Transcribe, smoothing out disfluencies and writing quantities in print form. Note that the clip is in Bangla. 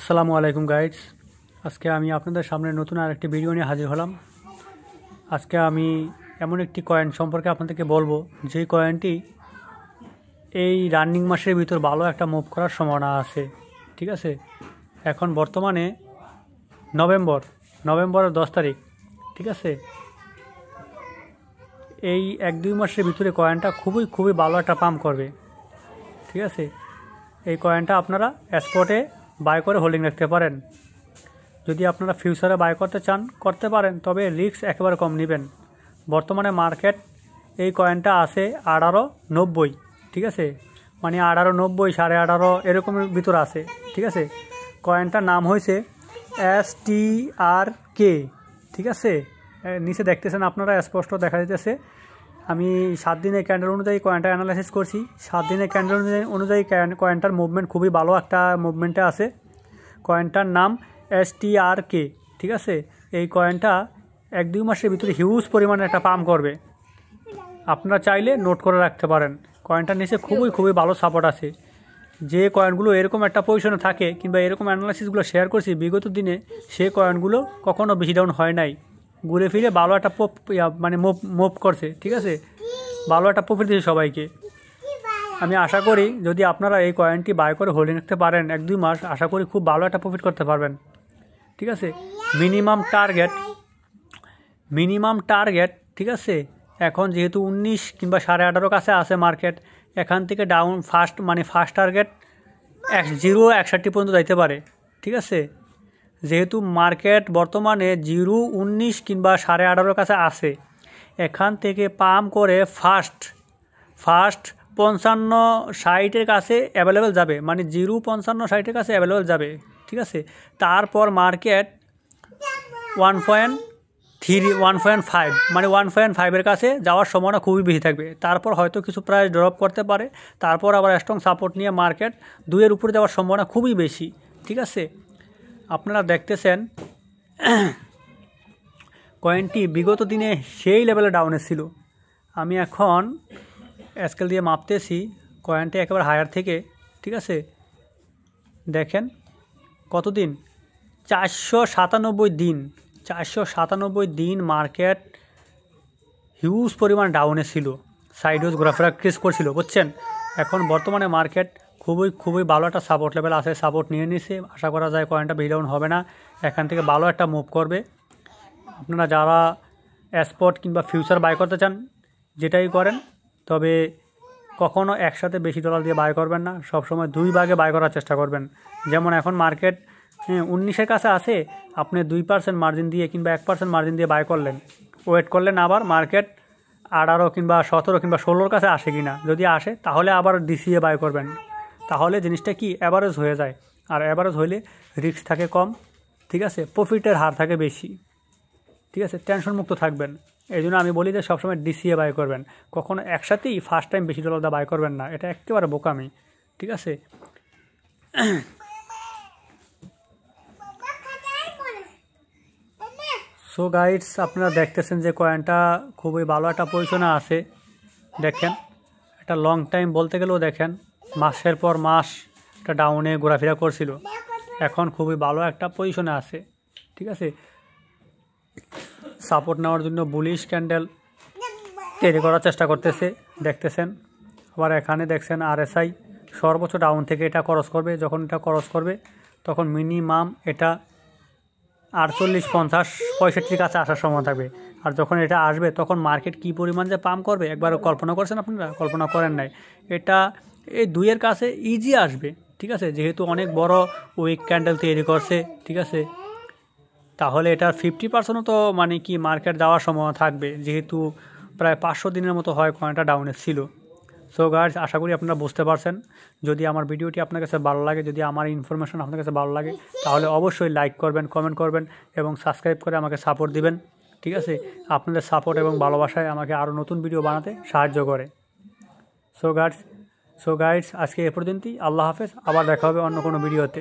আসসালামু আলাইকুম গাইডস। আজকে আমি আপনাদের সামনে নতুন আরেকটি ভিডিও নিয়ে হাজির হলাম। আজকে আমি এমন একটি কয়েন সম্পর্কে আপনাদেরকে বলবো, যে কয়েনটি এই রানিং মাসের ভিতর ভালো একটা মুভ করার সম্ভাবনা আছে। ঠিক আছে, এখন বর্তমানে নভেম্বরের 10 তারিখ। ঠিক আছে, এই 1-2 মাসের ভিতরে কয়েনটা খুবই ভালো একটা পাম্প করবে। ঠিক আছে, এই কয়েনটা আপনারা স্পটে বাই করে হোল্ডিং রাখতে পারেন। যদি আপনারা ফিউচারে বাই করতে চান করতে পারেন, তবে রিস্ক একেবারে কম নেবেন। বর্তমানে মার্কেট এই কয়েনটা আছে 1890। ঠিক আছে, মানে 1890, 18.5 এরকমের ভিতর আছে। ঠিক আছে, কয়েনটার নাম হয়েছে STRK। ঠিক আছে, নিচে দেখতেছেন আপনারা, স্পষ্ট দেখা যাইতেছে। আমি 7 দিনের ক্যান্ডেল অনুযায়ী কয়েনটা অ্যানালাইসিস করছি। 7 দিনের ক্যান্ডেল অনুযায়ী কয়েনটার মুভমেন্ট খুবই ভালো একটা মুভমেন্টে আছে। কয়েনটার নাম STRK। ঠিক আছে, এই কয়েনটা 1-2 মাসের ভিতরে হিউজ পরিমাণে একটা পাম্প করবে। আপনারা চাইলে নোট করে রাখতে পারেন। কয়েনটার নিচে খুবই ভালো সাপোর্ট আছে। যে কয়েনগুলো এরকম একটা পজিশনে থাকে কিংবা এরকম অ্যানালাইসিসগুলো শেয়ার করছি বিগত দিনে, সে কয়েনগুলো কখনও বেশি ডাউন হয় নাই, ঘুরে ফিরে ভালো একটা মুভ করছে। ঠিক আছে, ভালো একটা প্রফিট দিয়েছে সবাইকে। আমি আশা করি যদি আপনারা এই কয়েনটি বাই করে হোল্ডিং রাখতে পারেন 1-2 মাস, আশা করি খুব ভালো একটা প্রফিট করতে পারবেন। ঠিক আছে, মিনিমাম টার্গেট। ঠিক আছে, এখন যেহেতু 19 কিংবা 18.5 কাছে আছে মার্কেট, এখান থেকে ডাউন ফার্স্ট টার্গেট 0.61 পর্যন্ত যাইতে পারে। ঠিক আছে, যেহেতু মার্কেট বর্তমানে 0.19 কিংবা 18.5 কাছে আছে, এখান থেকে পাম্প করে ফার্স্ট 55-60 কাছে অ্যাভেলেবেল যাবে, মানে 0.55-60 কাছে অ্যাভেলেবেল যাবে। ঠিক আছে, তারপর মার্কেট 1.5 মানে 1.5 কাছে যাওয়ার সম্ভাবনা খুবই বেশি থাকবে। তারপর হয়তো কিছু প্রাইস ড্রপ করতে পারে, তারপর আবার স্ট্রং সাপোর্ট নিয়ে মার্কেট 2-এর উপরে যাওয়ার সম্ভাবনা খুবই বেশি। ঠিক আছে, আপনারা দেখতেছেন কয়েনটি বিগত দিনে সেই লেভেলে ডাউনে ছিল। আমি এখন স্কেল দিয়ে মাপতেছি কয়েনটি একেবারে হায়ার থেকে। ঠিক আছে, দেখেন কতদিন, 497 দিন মার্কেট হিউজ পরিমাণ ডাউনে ছিল, সাইডওয়েজ ঘোরাফেরা ক্রিস করছিল, বুঝছেন। এখন বর্তমানে মার্কেট খুবই ভালো একটা সাপোর্ট লেভেল আছে, সাপোর্ট নিয়ে নিছে। আশা করা যায় কয়েনটা বেশি ডাউন হবে না, এখান থেকে ভালো একটা মুভ করবে। আপনারা যারা স্পট কিংবা ফিউচার বাই করতে চান, যেটাই করেন, তবে কখনও একসাথে বেশি ডলার দিয়ে বাই করবেন না, সবসময় 2 ভাগে বাই করার চেষ্টা করবেন। যেমন এখন মার্কেট 19-এর কাছে আছে, আপনি 2% মার্জিন দিয়ে কিংবা 1% মার্জিন দিয়ে বাই করলেন, ওয়েট করলেন আবার মার্কেট 18 কিংবা 17 কিংবা 16-র কাছে আসে কিনা। যদি আসে তাহলে আবার DCA বাই করবেন, তাহলে জিনিসটা কি অ্যাভারেজ হয়ে যায়। আর অ্যাভারেজ হইলে রিস্ক থাকে কম। ঠিক আছে, প্রফিটের হার থাকে বেশি। ঠিক আছে, টেনশন মুক্ত থাকবেন। এই জন্য আমি বলি যে সবসময় DCA বাই করবেন, কখনো একসাথেই ফার্স্ট টাইম বেশি ডলার দিয়ে বাই করবেন না, এটা একেবারে বোকামি। ঠিক আছে, সো গাইডস, আপনারা দেখতেছেন যে কয়েনটা খুবই ভালো একটা পজিশনে আছে। দেখেন, একটা লং টাইম বলতে গেলেও দেখেন মাসের পর মাস একটা ডাউনে ঘোরাফেরা করছিল, এখন খুবই ভালো একটা পজিশনে আছে। ঠিক আছে, সাপোর্ট নেওয়ার জন্য বুলিশ ক্যান্ডেল তৈরি করার চেষ্টা করতেছে, দেখতেছেন। আবার এখানে দেখছেন RSI সর্বোচ্চ ডাউন থেকে এটা ক্রস করবে। যখন এটা ক্রস করবে তখন মিনিমাম এটা 48, 50, 65 কাছে আসার সময় থাকবে। আর যখন এটা আসবে তখন মার্কেট কী পরিমাণ যে পাম্প করবে একবার কল্পনা করছেন আপনারা? কল্পনা করেন নাই। এটা এই 2-এর কাছে ইজি আসবে। ঠিক আছে, যেহেতু অনেক বড় উইক ক্যান্ডেল তৈরি করছে। ঠিক আছে, তাহলে এটার 50%ও তো মানে কি মার্কেট যাওয়ার সম্ভাবনা থাকবে, যেহেতু প্রায় 500 দিনের মতো হয় কয়েনটা ডাউনে ছিল। সো গাইস, আশা করি আপনারা বুঝতে পারছেন। যদি আমার ভিডিওটি আপনার কাছে ভালো লাগে, যদি আমার ইনফরমেশন আপনার কাছে ভালো লাগে, তাহলে অবশ্যই লাইক করবেন, কমেন্ট করবেন এবং সাবস্ক্রাইব করে আমাকে সাপোর্ট দিবেন। ঠিক আছে, আপনাদের সাপোর্ট এবং ভালোবাসায় আমাকে আরও নতুন ভিডিও বানাতে সাহায্য করে। সো গাইস, আজকে এ পর্যন্তই। আল্লাহ হাফেজ, আবার দেখা হবে অন্য কোনো ভিডিওতে।